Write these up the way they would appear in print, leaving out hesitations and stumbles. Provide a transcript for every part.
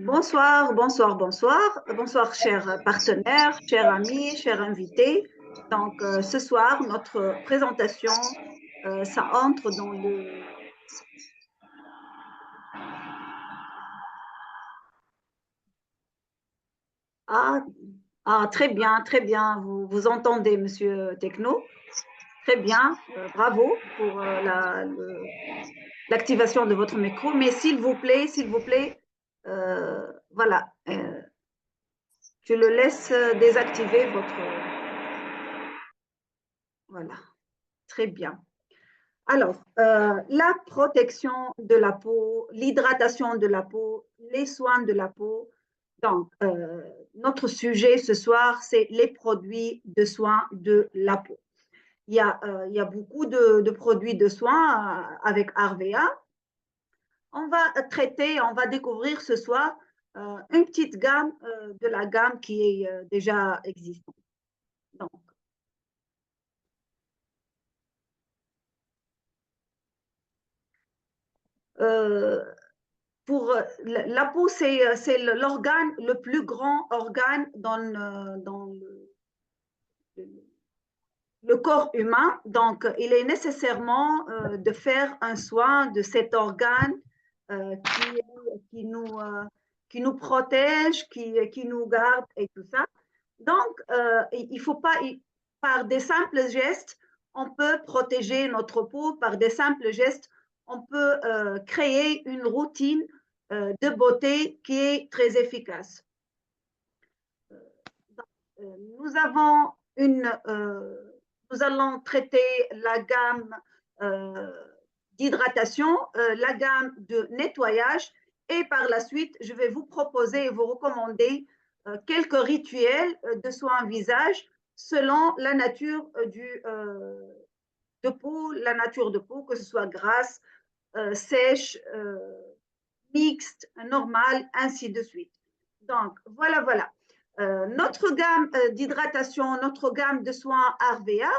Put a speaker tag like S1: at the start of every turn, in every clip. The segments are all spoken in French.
S1: Bonsoir, bonsoir, bonsoir. Bonsoir, chers partenaires, chers amis, chers invités. Donc, ce soir, notre présentation, ça entre dans le... Ah, très bien. Vous entendez, monsieur Techno? Très bien. Bravo pour l'activation de votre micro. Mais s'il vous plaît, voilà, je le laisse désactiver votre... Voilà, très bien. Alors, la protection de la peau, l'hydratation de la peau, les soins de la peau. Donc, notre sujet ce soir, c'est les produits de soins de la peau. Il y a beaucoup de produits de soins avec Arvea. On va traiter, on va découvrir ce soir une petite gamme de la gamme qui est déjà existante. Donc, euh, pour la peau, c'est l'organe, le plus grand organe dans le corps humain. Donc, il est nécessairement de faire un soin de cet organe euh, qui, qui nous protège, qui nous garde et tout ça. Donc, il faut pas, par des simples gestes, on peut protéger notre peau, par des simples gestes, on peut créer une routine de beauté qui est très efficace. Euh, nous avons nous allons traiter la gamme euh, d'hydratation, la gamme de nettoyage et par la suite, je vais vous proposer et vous recommander quelques rituels de soins visage selon la nature de peau, la nature de peau, que ce soit grasse, sèche, mixte, normale, ainsi de suite. Donc, voilà. Notre gamme d'hydratation, notre gamme de soins Arvea,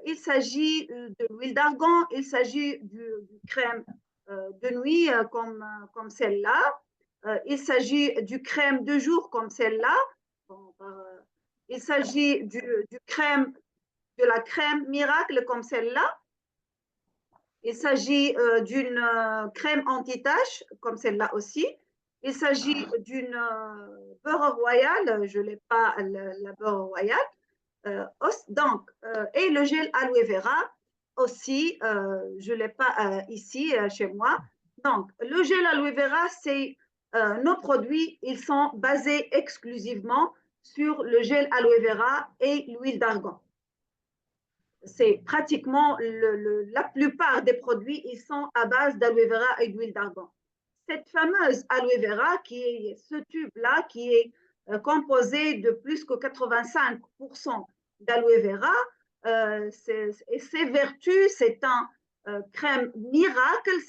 S1: il s'agit de l'huile d'argan, il s'agit du crème de nuit comme celle-là, il s'agit du crème de jour comme celle-là, bon, il s'agit de la crème miracle comme celle-là, il s'agit d'une crème anti-tache, comme celle-là aussi. Il s'agit d'une beurre royal, je n'ai pas la beurre royale. Donc, et le gel aloe vera aussi, je ne l'ai pas ici chez moi. Donc, le gel aloe vera, c'est nos produits, ils sont basés exclusivement sur le gel aloe vera et l'huile d'argan. C'est pratiquement la plupart des produits, ils sont à base d'aloe vera et d'huile d'argan. Cette fameuse aloe vera, qui est ce tube-là, qui est composé de plus que 85% d'aloe vera, et ses vertus, c'est un crème miracle,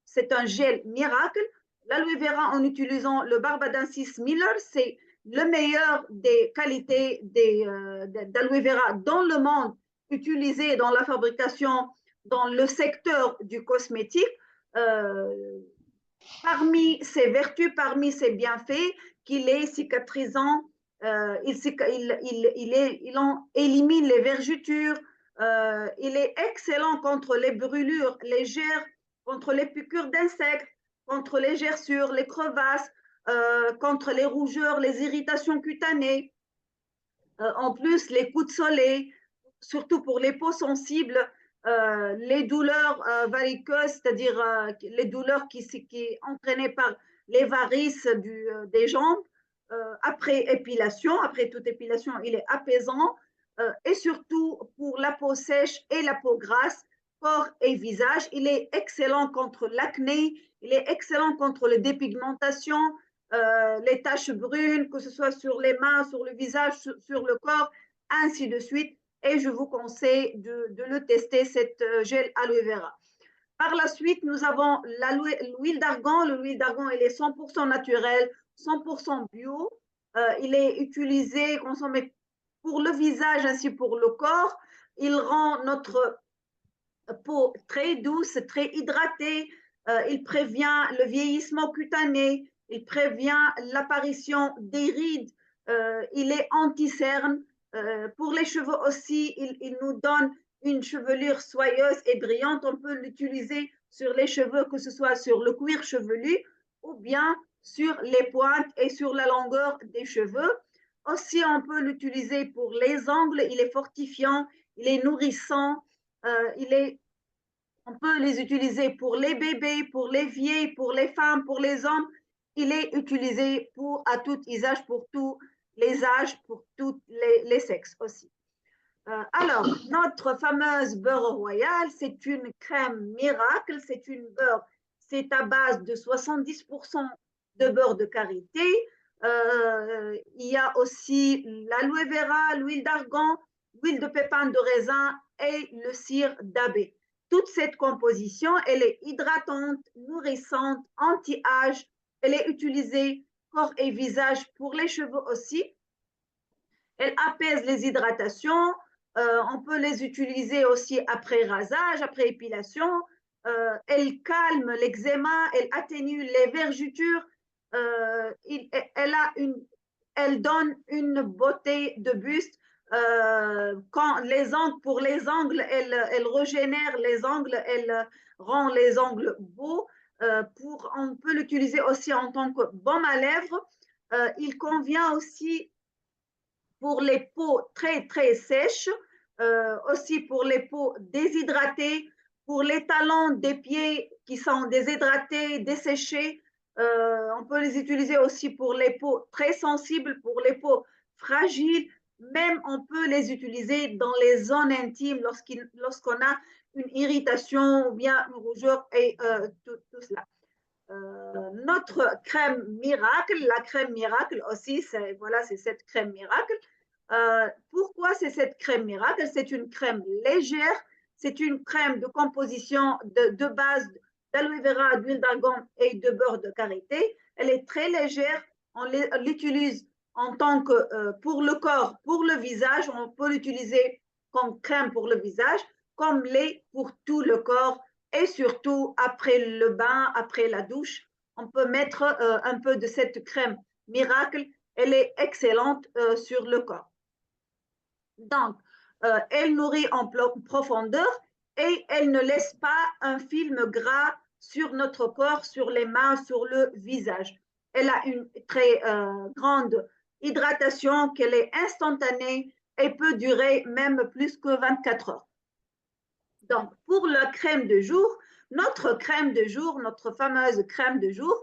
S1: c'est un gel miracle. L'aloe vera, en utilisant le Barbadensis Miller, c'est le meilleur des qualités d'aloe vera dans le monde, utilisé dans la fabrication, dans le secteur du cosmétique. Euh, Parmi ses vertus, parmi ses bienfaits, qu'il est cicatrisant, il élimine les vergetures, il est excellent contre les brûlures légères, contre les piqûres d'insectes, contre les gerçures, les crevasses, contre les rougeurs, les irritations cutanées. En plus, les coups de soleil, surtout pour les peaux sensibles, les douleurs variceuses, c'est-à-dire les douleurs qui sont entraînées par les varices des jambes, après épilation, après toute épilation, il est apaisant, et surtout pour la peau sèche et la peau grasse, corps et visage, il est excellent contre l'acné, il est excellent contre les dépigmentations, les taches brunes, que ce soit sur les mains, sur le visage, sur le corps, ainsi de suite. Et je vous conseille de le tester, cette gel aloe vera. Par la suite, nous avons l'huile d'argan. L'huile d'argan, elle est 100% naturelle, 100% bio. Il est utilisé, consommé pour le visage ainsi pour le corps. Il rend notre peau très douce, très hydratée. Il prévient le vieillissement cutané. il prévient l'apparition des rides, il est anti-cerne. Pour les cheveux aussi, il nous donne une chevelure soyeuse et brillante. On peut l'utiliser sur les cheveux, que ce soit sur le cuir chevelu ou bien sur les pointes et sur la longueur des cheveux. Aussi, on peut l'utiliser pour les ongles. Il est fortifiant, il est nourrissant, on peut les utiliser pour les bébés, pour les vieilles, pour les femmes, pour les hommes. Il est utilisé à tout usage, pour tous les âges, pour tous les sexes aussi. Alors, notre fameuse beurre royal, c'est une crème miracle, c'est une beurre, c'est à base de 70% de beurre de karité. Il y a aussi l'aloe vera, l'huile d'argan, l'huile de pépins de raisin et le cire d'abbé. Toute cette composition, elle est hydratante, nourrissante, anti-âge. Elle est utilisée corps et visage, pour les cheveux aussi. Elle apaise les hydratations. On peut les utiliser aussi après rasage, après épilation. Elle calme l'eczéma, elle atténue les vergetures. Elle donne une beauté de buste. Pour les ongles, elle régénère les ongles, elle rend les ongles beaux. On peut l'utiliser aussi en tant que baume à lèvres. Il convient aussi pour les peaux très très sèches, aussi pour les peaux déshydratées, pour les talons des pieds qui sont déshydratés, desséchés. On peut les utiliser aussi pour les peaux très sensibles, pour les peaux fragiles. Même on peut les utiliser dans les zones intimes lorsqu'on a une irritation ou bien une rougeur et tout cela. Notre crème miracle, la crème miracle aussi, c'est cette crème miracle. Pourquoi c'est cette crème miracle? C'est une crème légère, c'est une crème de composition de base d'aloe vera, d'huile d'argan et de beurre de karité. Elle est très légère, on l'utilise en tant que pour le corps, pour le visage, on peut l'utiliser comme crème pour le visage, comme lait pour tout le corps, et surtout après le bain, après la douche, on peut mettre un peu de cette crème miracle. Elle est excellente sur le corps. Donc, elle nourrit en profondeur et elle ne laisse pas un film gras sur notre corps, sur les mains, sur le visage. Elle a une très grande hydratation, qu'elle est instantanée et peut durer même plus que 24 heures. Donc, pour la crème de jour, notre crème de jour, notre fameuse crème de jour,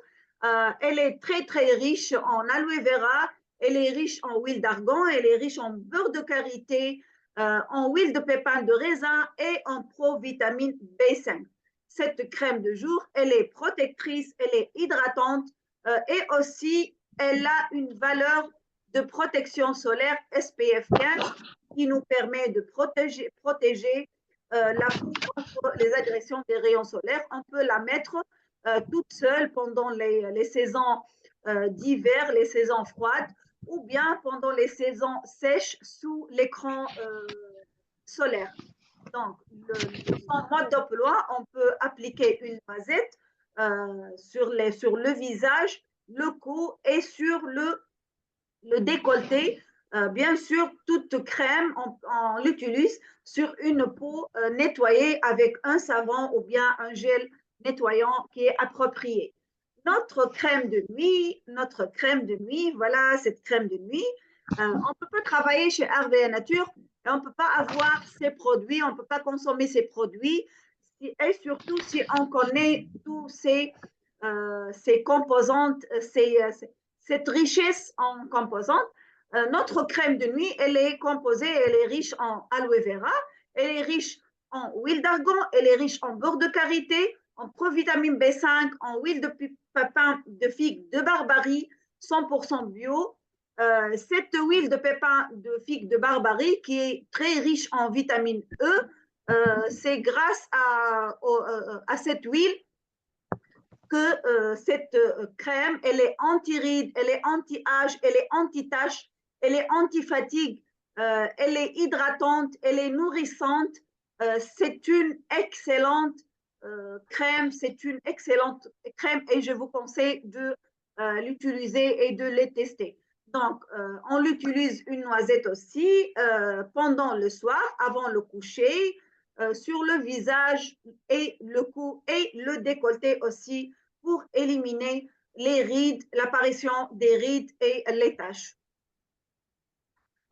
S1: elle est très, très riche en aloe vera, elle est riche en huile d'argan, elle est riche en beurre de karité, en huile de pépins de raisin et en provitamine B5. Cette crème de jour, elle est protectrice, elle est hydratante et aussi, elle a une valeur de protection solaire SPF 15 qui nous permet de protéger la peau contre les agressions des rayons solaires. On peut la mettre toute seule pendant les saisons d'hiver, les saisons froides, ou bien pendant les saisons sèches sous l'écran solaire. Donc, son mode d'emploi, on peut appliquer une noisette sur le visage, le cou et sur le décolleté. Bien sûr, toute crème, on l'utilise sur une peau nettoyée avec un savon ou bien un gel nettoyant qui est approprié. Notre crème de nuit, voilà cette crème de nuit. On ne peut pas travailler chez Harvey Nature et on ne peut pas avoir ces produits, on ne peut pas consommer ces produits, et surtout si on connaît tous ces composantes, cette richesse en composantes. Notre crème de nuit, elle est riche en aloe vera, elle est riche en huile d'argan, elle est riche en beurre de karité, en provitamine B5, en huile de pépins de figue de Barbarie, 100% bio. Cette huile de pépins de figue de Barbarie, qui est très riche en vitamine E, c'est grâce à cette huile que cette crème, elle est anti-rides, elle est anti-âge, elle est anti-tache, elle est anti-fatigue, elle est hydratante, elle est nourrissante. C'est une excellente crème, c'est une excellente crème et je vous conseille de l'utiliser et de les tester. Donc, on utilise une noisette aussi pendant le soir, avant le coucher, sur le visage et le cou et le décolleté aussi pour éliminer les rides, l'apparition des rides et les taches.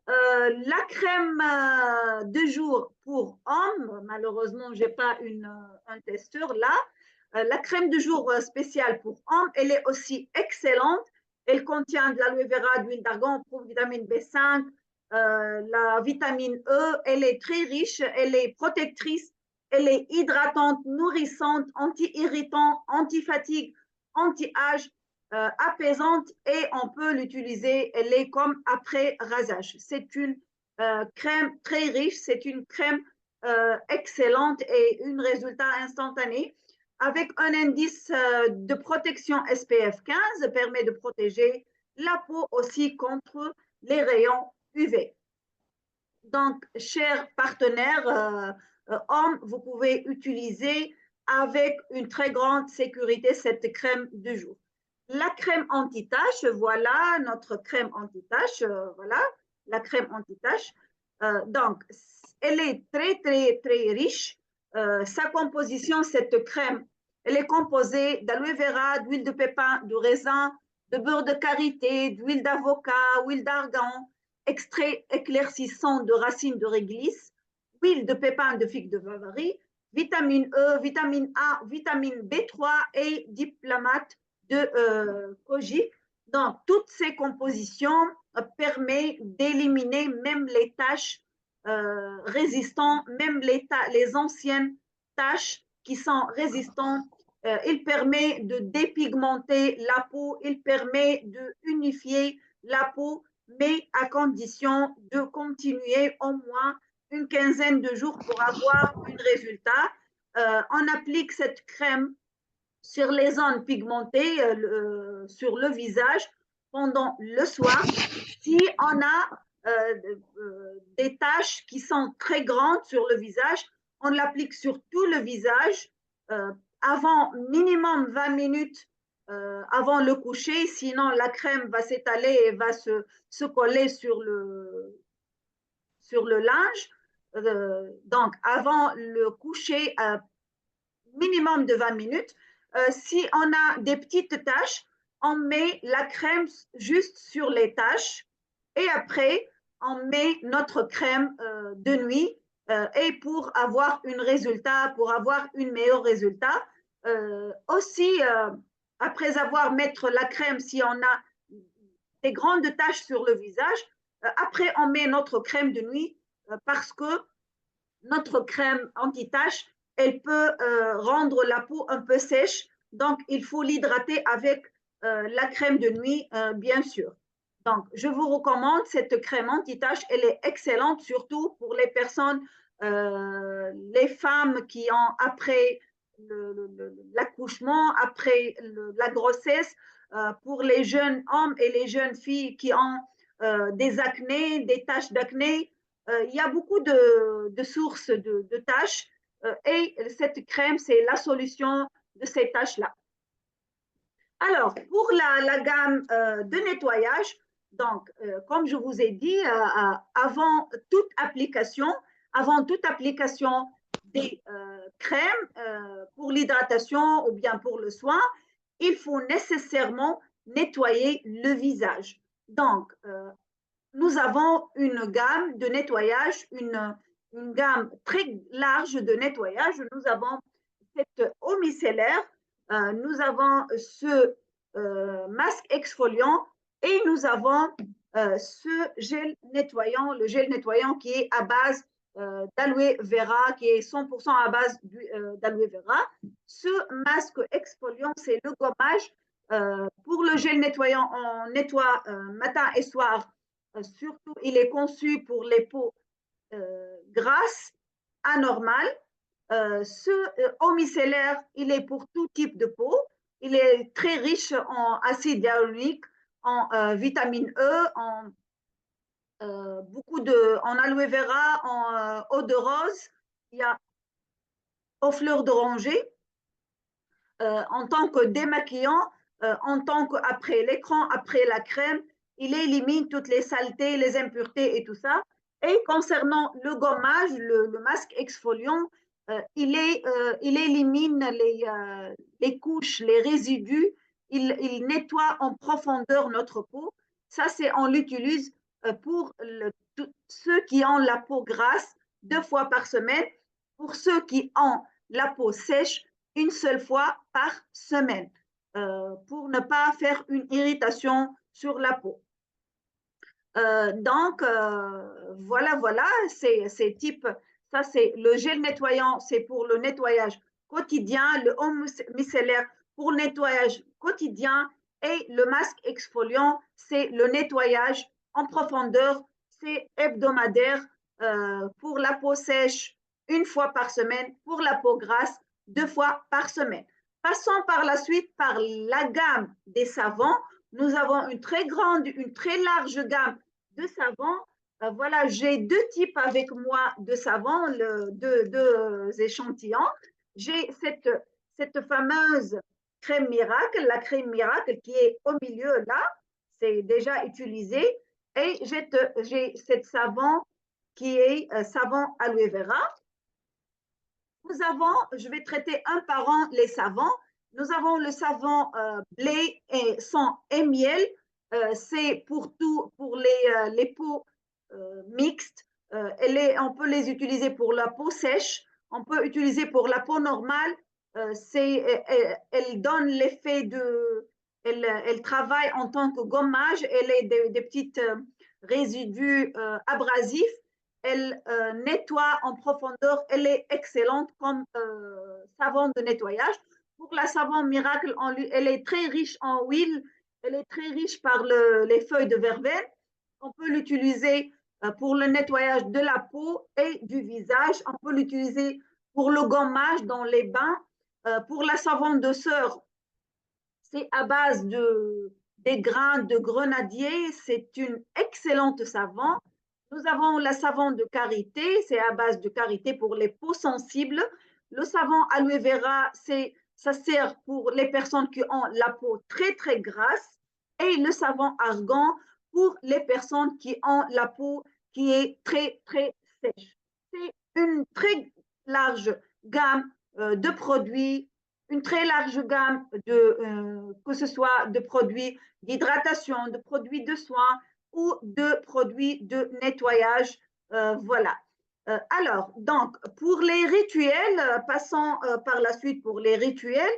S1: La crème de jour pour hommes, malheureusement, je n'ai pas un testeur là. La crème de jour spéciale pour hommes, elle est aussi excellente. Elle contient de l'aloe vera, d'huile d'argan, vitamine B5, la vitamine E. Elle est très riche, elle est protectrice, elle est hydratante, nourrissante, anti-irritant, anti-fatigue, anti-âge, apaisante et on peut l'utiliser, elle est comme après rasage. C'est une crème très riche, c'est une crème excellente et un résultat instantané avec un indice de protection SPF 15 permet de protéger la peau aussi contre les rayons UV. Donc, chers partenaires hommes, vous pouvez utiliser avec une très grande sécurité cette crème de jour. La crème anti-tache, voilà notre crème anti-tache, voilà la crème anti-tache. Donc, elle est très, très, très riche. Sa composition, cette crème, elle est composée d'aloe vera, d'huile de pépin, de raisin, de beurre de karité, d'huile d'avocat, huile d'argan, extrait éclaircissant de racines de réglisse, huile de pépin de figue de Bavarie, vitamine E, vitamine A, vitamine B3 et diplomate de Kojic. Donc, toutes ces compositions permettent d'éliminer même les taches résistantes, même les anciennes taches qui sont résistantes. Il permet de dépigmenter la peau, il permet de unifier la peau, mais à condition de continuer au moins une quinzaine de jours pour avoir un résultat. On applique cette crème sur les zones pigmentées, sur le visage pendant le soir. Si on a des taches qui sont très grandes sur le visage, on l'applique sur tout le visage avant minimum 20 minutes avant le coucher, sinon la crème va s'étaler et va se coller sur le linge. Donc, avant le coucher, minimum de 20 minutes. Si on a des petites taches, on met la crème juste sur les taches et après, on met notre crème de nuit et pour avoir un résultat, pour avoir un meilleur résultat. Aussi, après avoir mettre la crème, si on a des grandes taches sur le visage, après, on met notre crème de nuit parce que notre crème anti-tache, elle peut rendre la peau un peu sèche. Donc, il faut l'hydrater avec la crème de nuit, bien sûr. Donc, je vous recommande cette crème anti-tache. Elle est excellente, surtout pour les personnes, les femmes qui ont après l'accouchement, après la grossesse, pour les jeunes hommes et les jeunes filles qui ont des acnés, des taches d'acné. Il y a beaucoup de sources de taches et cette crème, c'est la solution de ces taches-là. Alors, pour la gamme de nettoyage, donc, comme je vous ai dit, avant toute application des crèmes pour l'hydratation ou bien pour le soin, il faut nécessairement nettoyer le visage. Donc, nous avons une gamme de nettoyage, une gamme très large de nettoyage. Nous avons cette eau micellaire, nous avons ce masque exfoliant et nous avons ce gel nettoyant, le gel nettoyant qui est à base d'aloe vera, qui est 100% à base d'aloe vera. Ce masque exfoliant, c'est le gommage. Pour le gel nettoyant, on nettoie matin et soir. Surtout, il est conçu pour les peaux grasses, anormales. Ce eau micellaire, il est pour tout type de peau. Il est très riche en acide hyaluronique, en vitamine E, en en aloe vera, en eau de rose, il y a aux fleurs d'oranger. En tant que démaquillant, en tant qu'après l'écran, après la crème, il élimine toutes les saletés, les impuretés et tout ça. Et concernant le gommage, le masque exfoliant, il élimine les couches, les résidus, il nettoie en profondeur notre peau. Ça, c'est on l'utilise pour ceux qui ont la peau grasse 2 fois par semaine, pour ceux qui ont la peau sèche une seule fois par semaine, pour ne pas faire une irritation sur la peau. Donc, voilà, c'est type, ça c'est le gel nettoyant, c'est pour le nettoyage quotidien, le eau micellaire pour le nettoyage quotidien et le masque exfoliant, c'est le nettoyage en profondeur, c'est hebdomadaire pour la peau sèche 1 fois par semaine, pour la peau grasse 2 fois par semaine. Passons par la suite par la gamme des savons. Nous avons une très large gamme de savons. Voilà, j'ai 2 types avec moi de savons, deux échantillons. J'ai cette fameuse crème miracle, la crème miracle qui est au milieu là, c'est déjà utilisé. Et j'ai cette savon qui est savon aloe vera. Nous avons, je vais traiter un par un les savons. Nous avons le savon blé et sang et miel. C'est pour les peaux mixtes. On peut les utiliser pour la peau sèche. On peut utiliser pour la peau normale. Elle donne l'effet elle travaille en tant que gommage. Elle est des petites résidus abrasifs. Elle nettoie en profondeur, elle est excellente comme savon de nettoyage. Pour la savon miracle, elle est très riche en huile, elle est très riche par les feuilles de verveine. On peut l'utiliser pour le nettoyage de la peau et du visage. On peut l'utiliser pour le gommage dans les bains. Pour la savon de sœur, c'est à base des grains de grenadier. C'est une excellente savon. Nous avons la savon de karité, c'est à base de karité pour les peaux sensibles. Le savon aloe vera, ça sert pour les personnes qui ont la peau très grasse. Et le savon argan pour les personnes qui ont la peau qui est très sèche. C'est une très large gamme de produits, une très large gamme que ce soit de produits d'hydratation, de produits de soins ou de produits de nettoyage. Voilà. Alors, donc, pour les rituels, passons par la suite pour les rituels.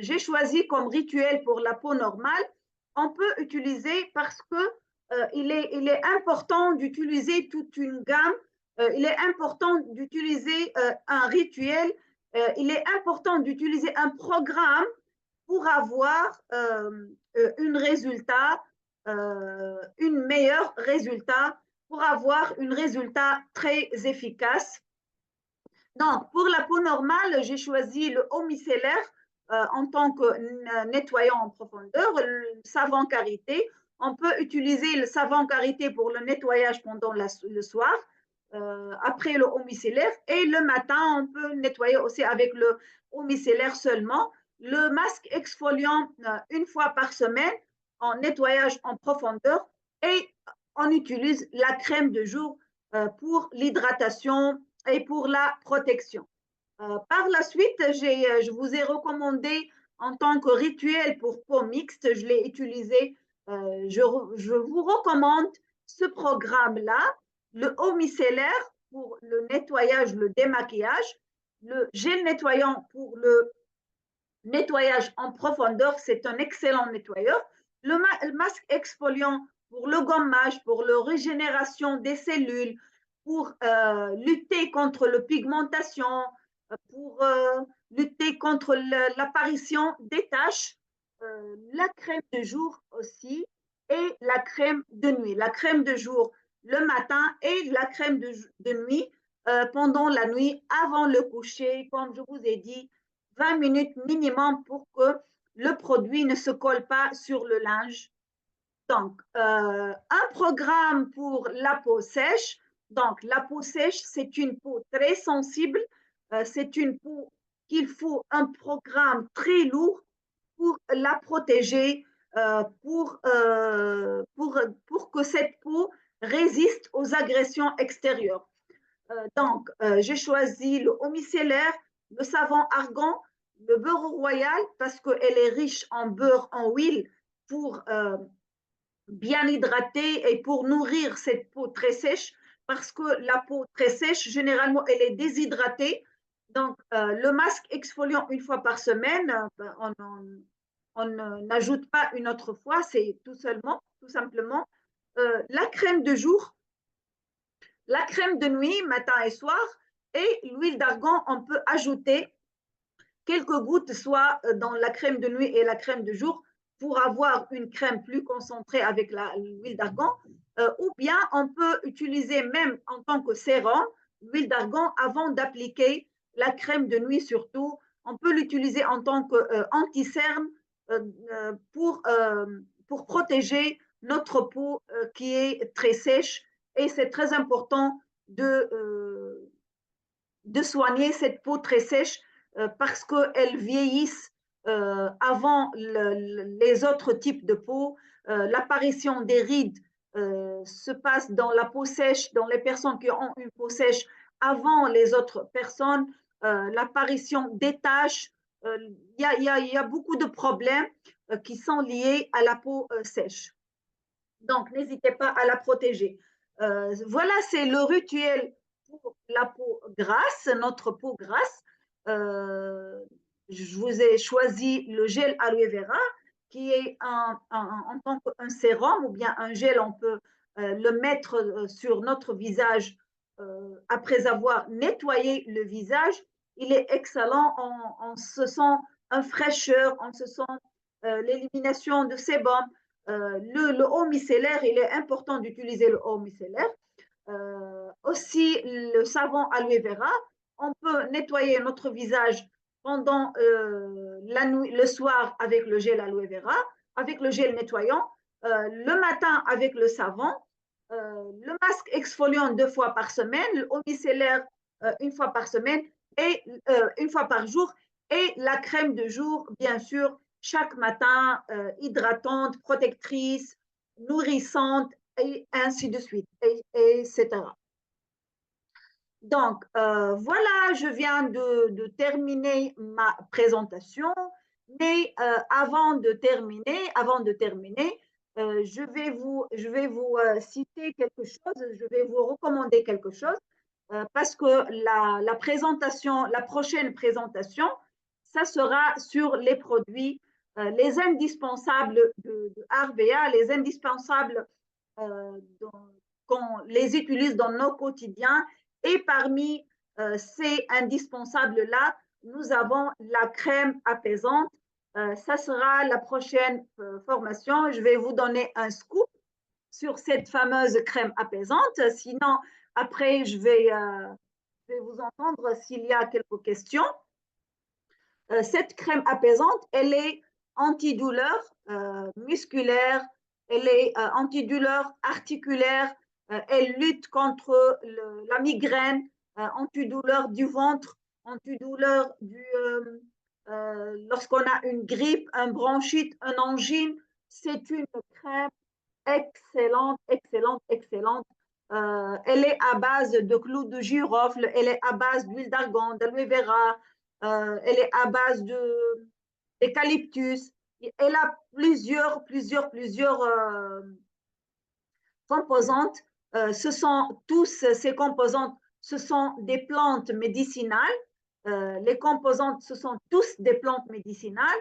S1: J'ai choisi comme rituel pour la peau normale, on peut utiliser parce que il est important d'utiliser toute une gamme, il est important d'utiliser un rituel, il est important d'utiliser un programme pour avoir un résultat, une meilleure résultat, pour avoir un résultat très efficace. Donc, pour la peau normale, j'ai choisi le eau micellaire en tant que nettoyant en profondeur, le savon karité. On peut utiliser le savon karité pour le nettoyage pendant le soir, après le eau micellaire. Et le matin, on peut nettoyer aussi avec le eau micellaire seulement. Le masque exfoliant 1 fois par semaine en nettoyage en profondeur. Et on utilise la crème de jour pour l'hydratation et pour la protection. Par la suite, je vous ai recommandé en tant que rituel pour peau mixte, je l'ai utilisé. Je vous recommande ce programme-là, le eau micellaire pour le nettoyage, le démaquillage, le gel nettoyant pour le nettoyage en profondeur, c'est un excellent nettoyeur. Le masque exfoliant pour le gommage, pour la régénération des cellules, pour lutter contre la pigmentation, pour lutter contre l'apparition des taches, la crème de jour aussi et la crème de nuit. La crème de jour le matin et la crème de nuit pendant la nuit avant le coucher, comme je vous ai dit, 20 minutes minimum pour que le produit ne se colle pas sur le linge. Donc, un programme pour la peau sèche. Donc, la peau sèche, c'est une peau très sensible. C'est une peau qu'il faut un programme très lourd pour la protéger, pour que cette peau résiste aux agressions extérieures. J'ai choisi le eau micellaire, le savon argan, le beurre royal parce qu'elle est riche en beurre, en huile pour bien hydrater et pour nourrir cette peau très sèche parce que la peau très sèche, généralement, elle est déshydratée. Le masque exfoliant une fois par semaine, on n'ajoute pas une autre fois, c'est tout simplement, la crème de jour, la crème de nuit, matin et soir, et l'huile d'argan, on peut ajouter quelques gouttes, soit dans la crème de nuit et la crème de jour, pour avoir une crème plus concentrée avec l'huile d'argan, ou bien on peut utiliser même en tant que sérum l'huile d'argan avant d'appliquer la crème de nuit surtout. On peut l'utiliser en tant qu'anti-cerne pour protéger notre peau qui est très sèche et c'est très important de soigner cette peau très sèche parce qu'elles vieillissent avant les autres types de peau. L'apparition des rides se passe dans la peau sèche, dans les personnes qui ont une peau sèche avant les autres personnes. L'apparition des taches, il y a beaucoup de problèmes qui sont liés à la peau sèche. Donc, n'hésitez pas à la protéger. Voilà, c'est le rituel pour la peau grasse, notre peau grasse. Je vous ai choisi le gel aloe vera, qui est en tant qu'un sérum ou bien un gel, on peut le mettre sur notre visage après avoir nettoyé le visage. Il est excellent, on se sent une fraîcheur, on se sent l'élimination de sébum. Le eau micellaire, il est important d'utiliser le eau micellaire. Aussi, le savon aloe vera, on peut nettoyer notre visage pendant la nuit, le soir avec le gel aloe vera, avec le gel nettoyant, le matin avec le savon, le masque exfoliant 2 fois par semaine, l'eau micellaire 1 fois par semaine et 1 fois par jour, et la crème de jour, bien sûr, chaque matin, hydratante, protectrice, nourrissante, et ainsi de suite, etc. Voilà, je viens de terminer ma présentation, mais avant de terminer, je vais vous citer quelque chose, je vais vous recommander quelque chose, parce que la présentation, la prochaine présentation, ça sera sur les produits, les indispensables de RVA, les indispensables qu'on les utilise dans nos quotidiens. Et parmi ces indispensables-là, nous avons la crème apaisante. Ça sera la prochaine formation. Je vais vous donner un scoop sur cette fameuse crème apaisante. Sinon, après, je vais vous entendre s'il y a quelques questions. Cette crème apaisante, elle est antidouleur musculaire, elle est antidouleur articulaire, elle lutte contre la migraine, antidouleur du ventre, antidouleur lorsqu'on a une grippe, un bronchite, un angine. C'est une crème excellente, excellente, excellente. Elle est à base de clous de girofle, elle est à base d'huile d'argan, d'aloe vera, elle est à base d'eucalyptus. Elle a plusieurs composantes. Ce sont tous ces composantes, ce sont des plantes médicinales. Les composantes, ce sont tous des plantes médicinales.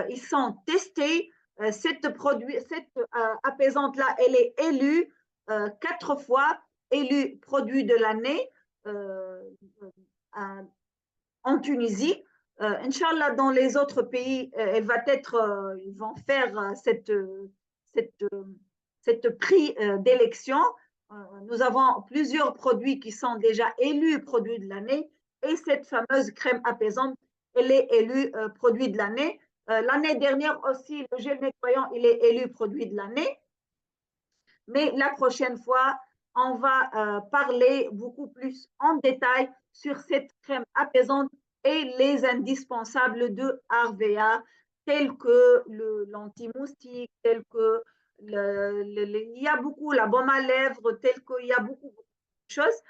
S1: Ils sont testés. Cette apaisante-là, elle est élue 4 fois, élue produit de l'année en Tunisie. Inch'Allah, dans les autres pays, ils vont faire cette prix d'élection. Nous avons plusieurs produits qui sont déjà élus produits de l'année et cette fameuse crème apaisante, elle est élue produit de l'année. L'année dernière aussi, le gel nettoyant, il est élu produit de l'année. Mais la prochaine fois, on va parler beaucoup plus en détail sur cette crème apaisante et les indispensables de RVA. tels que l'anti-moustique, tels que il y a beaucoup, la baume à lèvres, tels qu'il y a beaucoup de choses.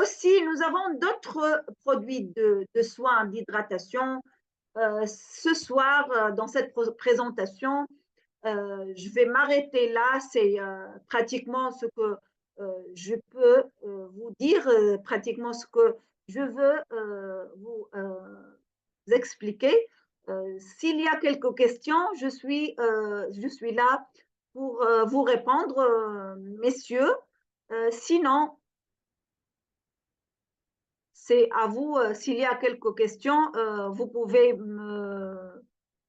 S1: Aussi, nous avons d'autres produits de soins d'hydratation. Ce soir, dans cette présentation, je vais m'arrêter là. C'est pratiquement ce que je peux vous dire, pratiquement ce que je veux vous expliquer. S'il y a quelques questions, je suis là pour vous répondre, messieurs. Sinon, c'est à vous. S'il y a quelques questions, vous pouvez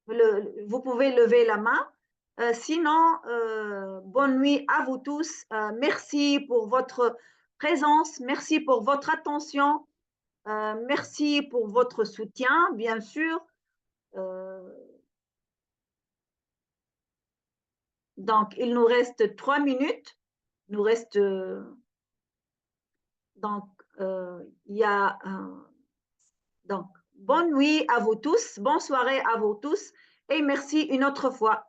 S1: lever la main. Sinon, bonne nuit à vous tous. Merci pour votre présence. Merci pour votre attention. Merci pour votre soutien, bien sûr. Euh, donc, il nous reste 3 minutes. Il nous reste donc il y a donc bonne nuit à vous tous, bonne soirée à vous tous et merci une autre fois.